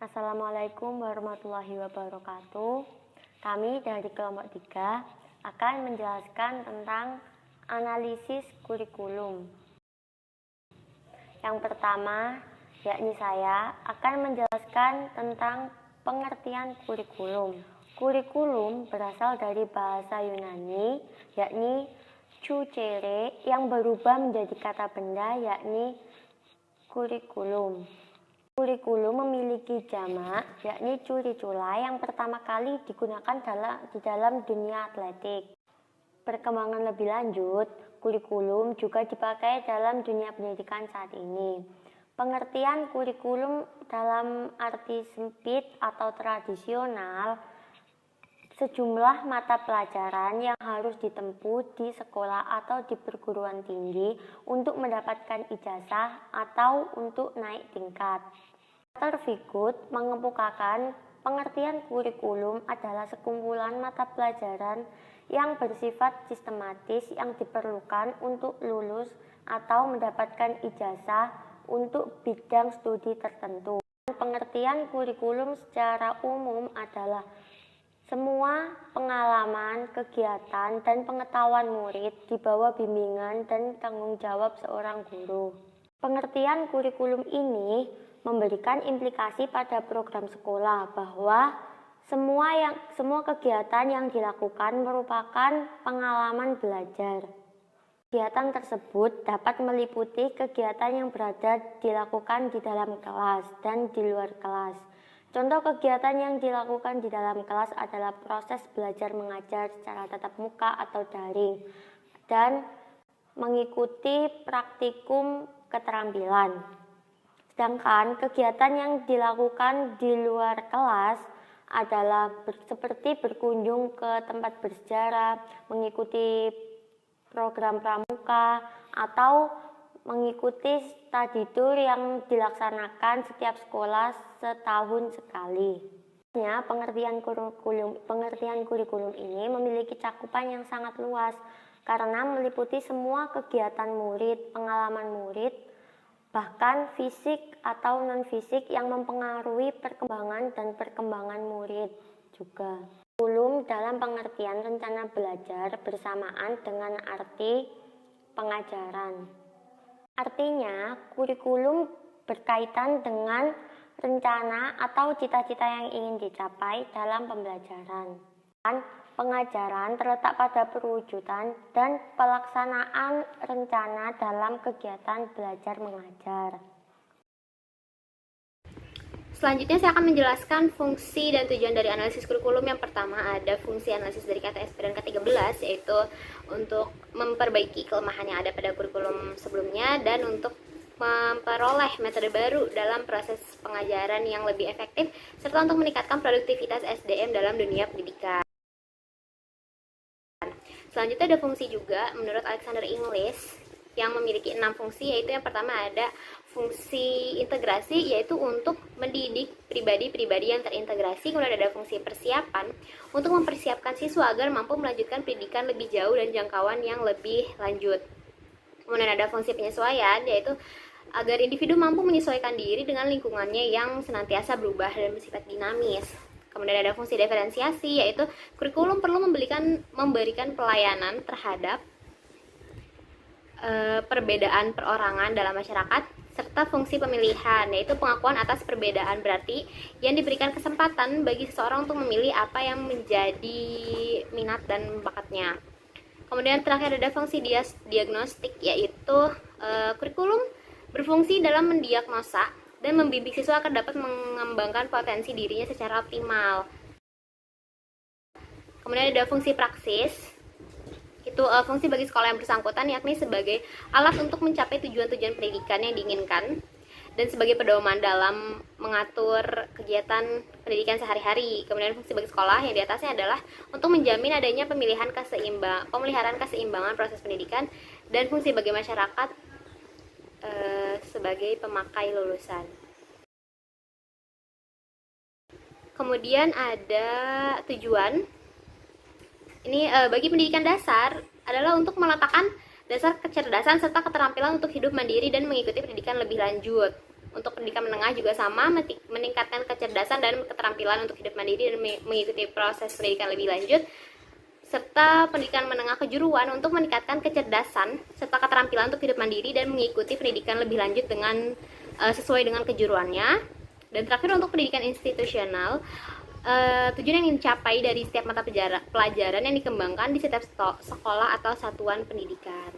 Assalamualaikum warahmatullahi wabarakatuh. Kami dari kelompok 3 akan menjelaskan tentang analisis kurikulum. Yang pertama, yakni saya akan menjelaskan tentang pengertian kurikulum. Kurikulum berasal dari bahasa Yunani, yakni cucere, yang berubah menjadi kata benda, yakni kurikulum. Kurikulum memiliki jamak, yakni curicula, yang pertama kali digunakan di dalam dunia atletik. Perkembangan lebih lanjut, kurikulum juga dipakai dalam dunia pendidikan saat ini. Pengertian kurikulum dalam arti sempit atau tradisional, sejumlah mata pelajaran yang harus ditempuh di sekolah atau di perguruan tinggi untuk mendapatkan ijazah atau untuk naik tingkat. Terfikut mengemukakan pengertian kurikulum adalah sekumpulan mata pelajaran yang bersifat sistematis yang diperlukan untuk lulus atau mendapatkan ijazah untuk bidang studi tertentu. Pengertian kurikulum secara umum adalah semua pengalaman, kegiatan, dan pengetahuan murid di bawah bimbingan dan tanggung jawab seorang guru. Pengertian kurikulum ini memberikan implikasi pada program sekolah bahwa semua kegiatan yang dilakukan merupakan pengalaman belajar. Kegiatan tersebut dapat meliputi kegiatan yang dilakukan di dalam kelas dan di luar kelas. Contoh kegiatan yang dilakukan di dalam kelas adalah proses belajar mengajar secara tatap muka atau daring dan mengikuti praktikum keterampilan. Sedangkan kegiatan yang dilakukan di luar kelas adalah seperti berkunjung ke tempat bersejarah, mengikuti program pramuka, atau mengikuti study tour yang dilaksanakan setiap sekolah setahun sekali. Pengertian kurikulum ini memiliki cakupan yang sangat luas karena meliputi semua kegiatan murid, pengalaman murid, bahkan fisik atau non-fisik yang mempengaruhi perkembangan dan perkembangan murid juga. Kurikulum dalam pengertian rencana belajar bersamaan dengan arti pengajaran. Artinya, kurikulum berkaitan dengan rencana atau cita-cita yang ingin dicapai dalam pembelajaran. Pengajaran terletak pada perwujudan dan pelaksanaan rencana dalam kegiatan belajar mengajar. Selanjutnya saya akan menjelaskan fungsi dan tujuan dari analisis kurikulum. Yang pertama ada fungsi analisis dari KTSP dan K13, yaitu untuk memperbaiki kelemahan yang ada pada kurikulum sebelumnya dan untuk memperoleh metode baru dalam proses pengajaran yang lebih efektif serta untuk meningkatkan produktivitas SDM dalam dunia pendidikan. Selanjutnya ada fungsi juga menurut Alexander Inglis yang memiliki 6 fungsi, yaitu yang pertama ada fungsi integrasi, yaitu untuk mendidik pribadi-pribadi yang terintegrasi. Kemudian ada fungsi persiapan untuk mempersiapkan siswa agar mampu melanjutkan pendidikan lebih jauh dan jangkauan yang lebih lanjut. Kemudian ada fungsi penyesuaian, yaitu agar individu mampu menyesuaikan diri dengan lingkungannya yang senantiasa berubah dan bersifat dinamis. Kemudian ada fungsi diferensiasi, yaitu kurikulum perlu memberikan pelayanan terhadap perbedaan perorangan dalam masyarakat, serta fungsi pemilihan, yaitu pengakuan atas perbedaan, berarti yang diberikan kesempatan bagi seseorang untuk memilih apa yang menjadi minat dan bakatnya. Kemudian terakhir ada fungsi diagnostik, yaitu kurikulum berfungsi dalam mendiagnosa dan membimbing siswa agar dapat mengembangkan potensi dirinya secara optimal. Kemudian ada fungsi praksis, itu fungsi bagi sekolah yang bersangkutan, yakni sebagai alat untuk mencapai tujuan-tujuan pendidikan yang diinginkan dan sebagai pedoman dalam mengatur kegiatan pendidikan sehari-hari. Kemudian fungsi bagi sekolah yang di atasnya adalah untuk menjamin adanya pemeliharaan keseimbangan proses pendidikan, dan fungsi bagi masyarakat sebagai pemakai lulusan. Kemudian ada tujuan. Ini bagi pendidikan dasar adalah untuk meletakkan dasar kecerdasan serta keterampilan untuk hidup mandiri dan mengikuti pendidikan lebih lanjut. Untuk pendidikan menengah juga sama, meningkatkan kecerdasan dan keterampilan untuk hidup mandiri dan mengikuti proses pendidikan lebih lanjut. Serta pendidikan menengah kejuruan untuk meningkatkan kecerdasan serta keterampilan untuk hidup mandiri dan mengikuti pendidikan lebih lanjut dengan sesuai dengan kejuruannya. Dan terakhir untuk pendidikan institusional, tujuan yang ingin dicapai dari setiap mata pelajaran yang dikembangkan di setiap sekolah atau satuan pendidikan.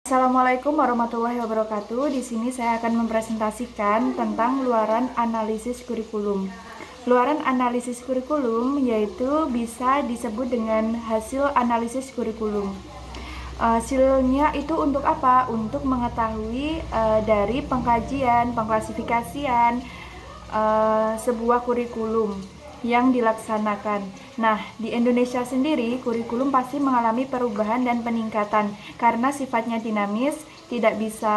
Assalamualaikum warahmatullahi wabarakatuh. Di sini saya akan mempresentasikan tentang luaran analisis kurikulum. Luaran analisis kurikulum yaitu bisa disebut dengan hasil analisis kurikulum. Hasilnya itu untuk apa? Untuk mengetahui dari pengkajian, pengklasifikasian sebuah kurikulum yang dilaksanakan. Nah, di Indonesia sendiri, kurikulum pasti mengalami perubahan dan peningkatan karena sifatnya dinamis, tidak bisa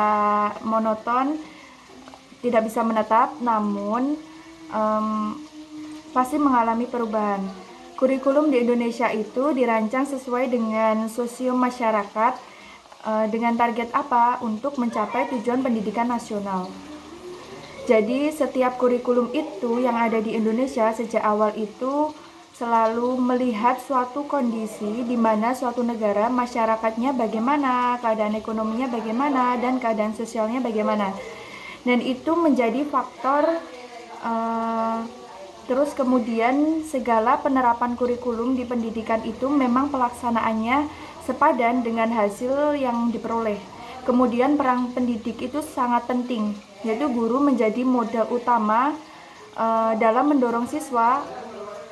monoton, tidak bisa menetap, namun pasti mengalami perubahan. Kurikulum di Indonesia itu dirancang sesuai dengan sosio masyarakat dengan target apa? Untuk mencapai tujuan pendidikan nasional. Jadi setiap kurikulum itu yang ada di Indonesia sejak awal itu selalu melihat suatu kondisi di mana suatu negara masyarakatnya bagaimana, keadaan ekonominya bagaimana, dan keadaan sosialnya bagaimana. Dan itu menjadi faktor Terus kemudian segala penerapan kurikulum di pendidikan itu memang pelaksanaannya sepadan dengan hasil yang diperoleh. Kemudian peran pendidik itu sangat penting, yaitu guru menjadi modal utama dalam mendorong siswa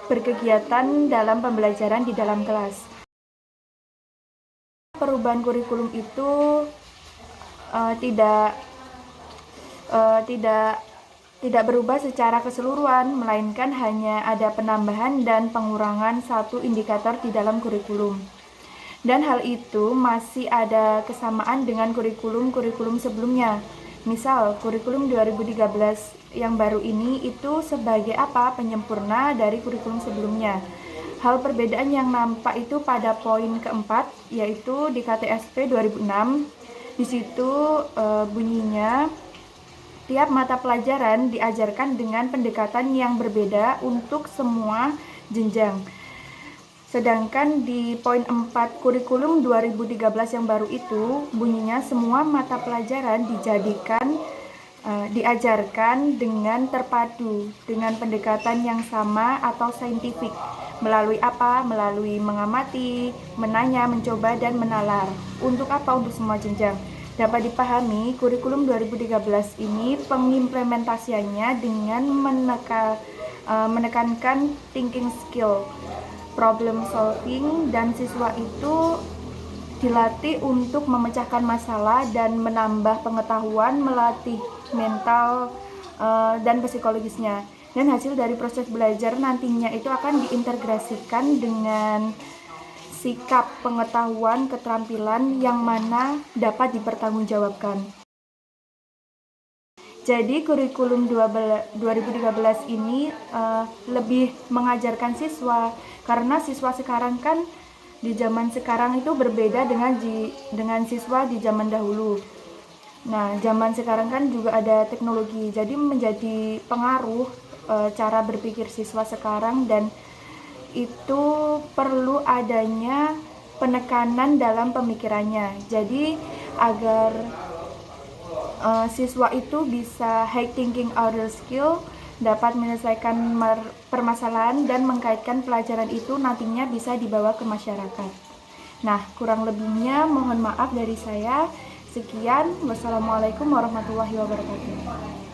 berkegiatan dalam pembelajaran di dalam kelas. Perubahan kurikulum itu tidak berubah secara keseluruhan, melainkan hanya ada penambahan dan pengurangan satu indikator di dalam kurikulum. Dan hal itu masih ada kesamaan dengan kurikulum sebelumnya. Misal, kurikulum 2013 yang baru ini itu sebagai apa? Penyempurna dari kurikulum sebelumnya. Hal perbedaan yang nampak itu pada poin keempat, yaitu di KTSP 2006. Di situ bunyinya, tiap mata pelajaran diajarkan dengan pendekatan yang berbeda untuk semua jenjang. Sedangkan di poin 4 kurikulum 2013 yang baru itu bunyinya semua mata pelajaran diajarkan dengan terpadu, dengan pendekatan yang sama atau saintifik. Melalui apa? Melalui mengamati, menanya, mencoba, dan menalar. Untuk apa? Untuk semua jenjang. Dapat dipahami, kurikulum 2013 ini pengimplementasiannya dengan menekankan thinking skill, problem solving, dan siswa itu dilatih untuk memecahkan masalah dan menambah pengetahuan, melatih mental dan psikologisnya. Dan hasil dari proses belajar nantinya itu akan diintegrasikan dengan sikap, pengetahuan, keterampilan yang mana dapat dipertanggungjawabkan. Jadi kurikulum 2013 ini lebih mengajarkan siswa, karena siswa sekarang kan di zaman sekarang itu berbeda dengan siswa di zaman dahulu. Nah, zaman sekarang kan juga ada teknologi, jadi menjadi pengaruh cara berpikir siswa sekarang, dan itu perlu adanya penekanan dalam pemikirannya. Jadi agar siswa itu bisa high thinking outer skill, dapat menyelesaikan permasalahan dan mengkaitkan pelajaran itu nantinya bisa dibawa ke masyarakat. Nah, kurang lebihnya mohon maaf dari saya. Sekian, wassalamualaikum warahmatullahi wabarakatuh.